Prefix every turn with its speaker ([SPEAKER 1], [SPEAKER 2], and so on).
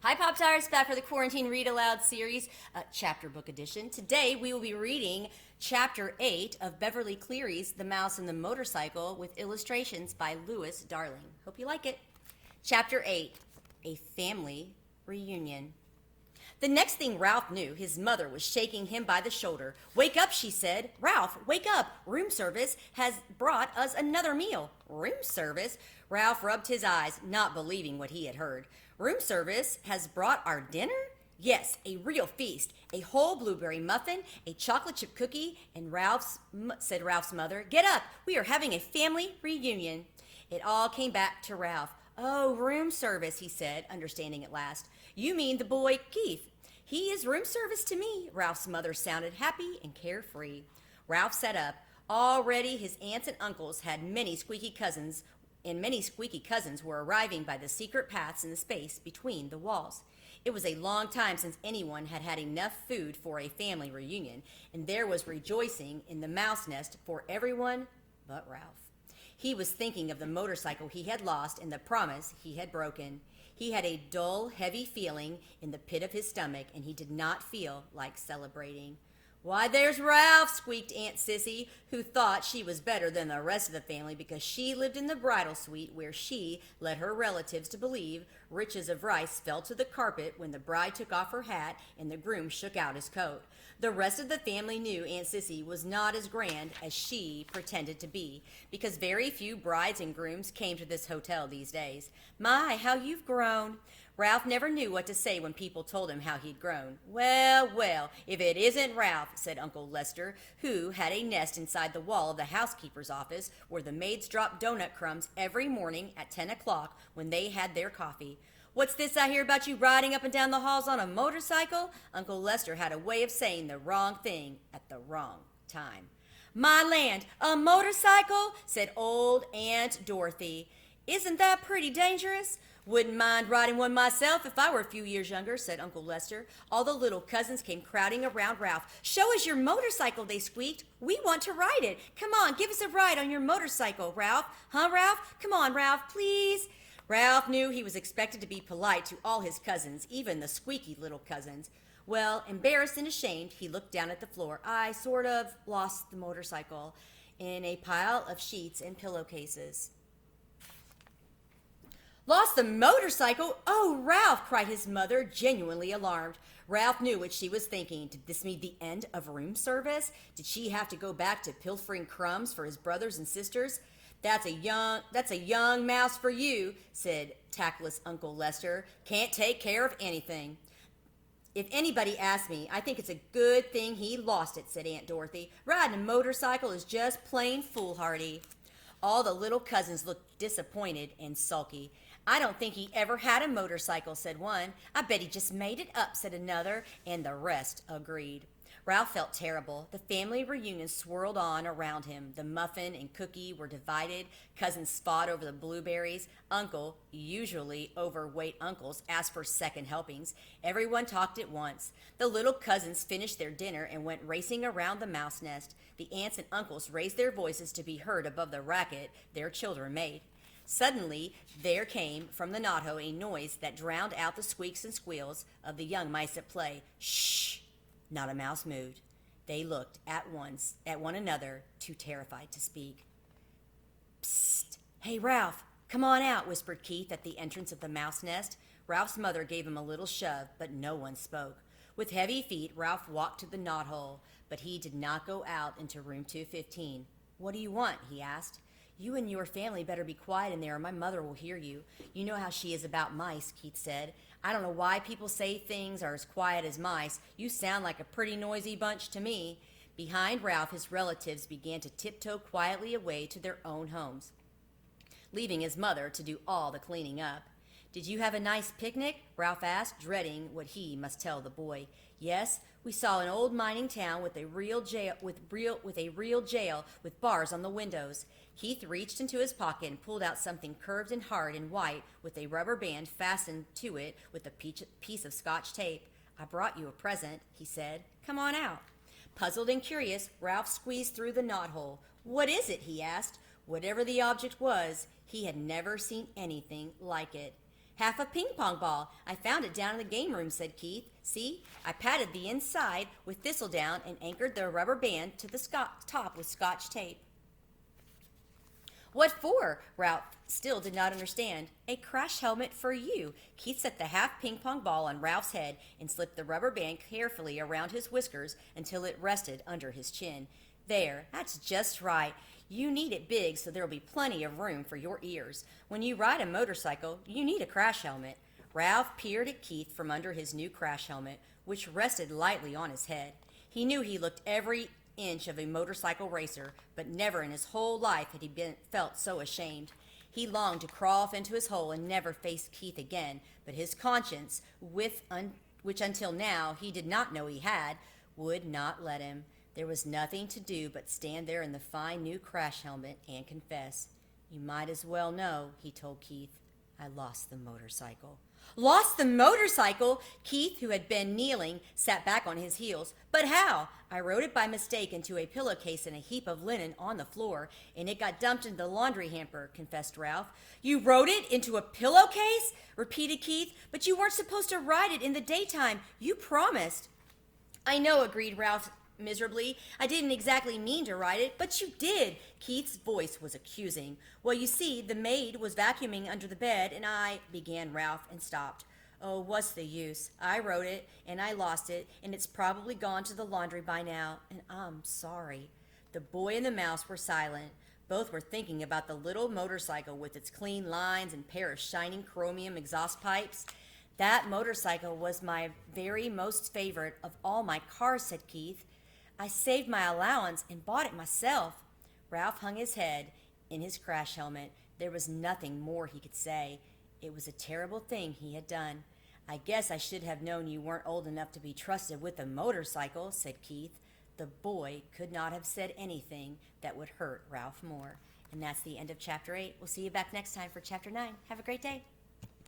[SPEAKER 1] Hi, Pop Tires, back for the Quarantine Read Aloud series, chapter book edition. Today we will be reading chapter 8 of Beverly Cleary's The Mouse and the Motorcycle with illustrations by Lewis Darling. Hope you like it. Chapter 8, A Family Reunion. The next thing Ralph knew, his mother was shaking him by the shoulder. "Wake up," she said. "Ralph, wake up. Room service has brought us another meal." Room service? Ralph rubbed his eyes, not believing what he had heard. Room service has brought our dinner? Yes, a real feast. A whole blueberry muffin, a chocolate chip cookie, and said Ralph's mother, "Get up. We are having a family reunion." It all came back to Ralph. "Oh, room service," he said, understanding at last. "You mean the boy Keith. He is room service to me." Ralph's mother sounded happy and carefree. Ralph sat up. Already his aunts and uncles had many squeaky cousins, and many squeaky cousins were arriving by the secret paths in the space between the walls. It was a long time since anyone had had enough food for a family reunion, and there was rejoicing in the mouse nest for everyone but Ralph. He was thinking of the motorcycle he had lost and the promise he had broken. He had a dull, heavy feeling in the pit of his stomach, and he did not feel like celebrating. "Why, there's Ralph," squeaked Aunt Sissy, who thought she was better than the rest of the family because she lived in the bridal suite where she led her relatives to believe riches of rice fell to the carpet when the bride took off her hat and the groom shook out his coat. The rest of the family knew Aunt Sissy was not as grand as she pretended to be, because very few brides and grooms came to this hotel these days. "My, how you've grown." Ralph never knew what to say when people told him how he'd grown. "Well, well, if it isn't Ralph," said Uncle Lester, who had a nest inside the wall of the housekeeper's office where the maids dropped donut crumbs every morning at 10 o'clock when they had their coffee. "What's this I hear about you riding up and down the halls on a motorcycle?" Uncle Lester had a way of saying the wrong thing at the wrong time. "My land, a motorcycle?" said old Aunt Dorothy. "Isn't that pretty dangerous?" "Wouldn't mind riding one myself if I were a few years younger," said Uncle Lester. All the little cousins came crowding around Ralph. "Show us your motorcycle," they squeaked. "We want to ride it. Come on, give us a ride on your motorcycle, Ralph. Huh, Ralph? Come on, Ralph, please." Ralph knew he was expected to be polite to all his cousins, even the squeaky little cousins. Well, embarrassed and ashamed, he looked down at the floor. "I sort of lost the motorcycle in a pile of sheets and pillowcases." "Lost the motorcycle? Oh, Ralph!" cried his mother, genuinely alarmed. Ralph knew what she was thinking. Did this mean the end of room service? Did she have to go back to pilfering crumbs for his brothers and sisters? That's a young mouse for you," said tactless Uncle Lester. "Can't take care of anything." "If anybody asks me, I think it's a good thing he lost it," said Aunt Dorothy. "Riding a motorcycle is just plain foolhardy." All the little cousins looked disappointed and sulky. "I don't think he ever had a motorcycle," said one. "I bet he just made it up," said another, and the rest agreed. Ralph felt terrible. The family reunion swirled on around him. The muffin and cookie were divided. Cousins fought over the blueberries. Usually overweight uncles, asked for second helpings. Everyone talked at once. The little cousins finished their dinner and went racing around the mouse nest. The aunts and uncles raised their voices to be heard above the racket their children made. Suddenly, there came from the knothole a noise that drowned out the squeaks and squeals of the young mice at play. "Shh!" Not a mouse moved. They looked at one another, too terrified to speak. "Psst! Hey, Ralph, come on out," whispered Keith at the entrance of the mouse nest. Ralph's mother gave him a little shove, but no one spoke. With heavy feet, Ralph walked to the knothole, but he did not go out into room 215. "What do you want?" he asked. "You and your family better be quiet in there or my mother will hear you. You know how she is about mice," Keith said. "I don't know why people say things are as quiet as mice. You sound like a pretty noisy bunch to me." Behind Ralph, his relatives began to tiptoe quietly away to their own homes, leaving his mother to do all the cleaning up. "Did you have a nice picnic?" Ralph asked, dreading what he must tell the boy. "Yes, we saw an old mining town with a real jail with bars on the windows." Keith reached into his pocket and pulled out something curved and hard and white with a rubber band fastened to it with a piece of Scotch tape. "I brought you a present," he said. "Come on out." Puzzled and curious, Ralph squeezed through the knothole. "What is it?" he asked. Whatever the object was, he had never seen anything like it. Half a ping pong ball. I found it down in the game room, said Keith. See, I patted the inside with thistledown and anchored the rubber band to the top with scotch tape. What for? Ralph still did not understand. A crash helmet for you. Keith set the half ping pong ball on Ralph's head and slipped the rubber band carefully around his whiskers until it rested under his chin. There, that's just right. You need it big so there'll be plenty of room for your ears. When you ride a motorcycle, you need a crash helmet. Ralph peered at Keith from under his new crash helmet, which rested lightly on his head. He knew he looked every inch of a motorcycle racer, but never in his whole life had he felt so ashamed. He longed to crawl off into his hole and never face Keith again, but his conscience, which until now he did not know he had, would not let him. There was nothing to do but stand there in the fine new crash helmet and confess. You might as well know, he told Keith. I lost the motorcycle. Lost the motorcycle? Keith, who had been kneeling, sat back on his heels. But how? I rode it by mistake into a pillowcase in a heap of linen on the floor, and it got dumped into the laundry hamper, confessed Ralph. You rode it into a pillowcase? Repeated Keith. But you weren't supposed to ride it in the daytime. You promised. I know, agreed Ralph miserably. I didn't exactly mean to ride it, but you did. Keith's voice was accusing. Well, you see, the maid was vacuuming under the bed, and I, began Ralph, and stopped. Oh, what's the use? I wrote it, and I lost it, and it's probably gone to the laundry by now, and I'm sorry. The boy and the mouse were silent. Both were thinking about the little motorcycle with its clean lines and pair of shining chromium exhaust pipes. That motorcycle was my very most favorite of all my cars, said Keith. I saved my allowance and bought it myself. Ralph hung his head in his crash helmet. There was nothing more he could say. It was a terrible thing he had done. I guess I should have known you weren't old enough to be trusted with a motorcycle, said Keith. The boy could not have said anything that would hurt Ralph more. And that's the end of Chapter 8. We'll see you back next time for Chapter 9. Have a great day.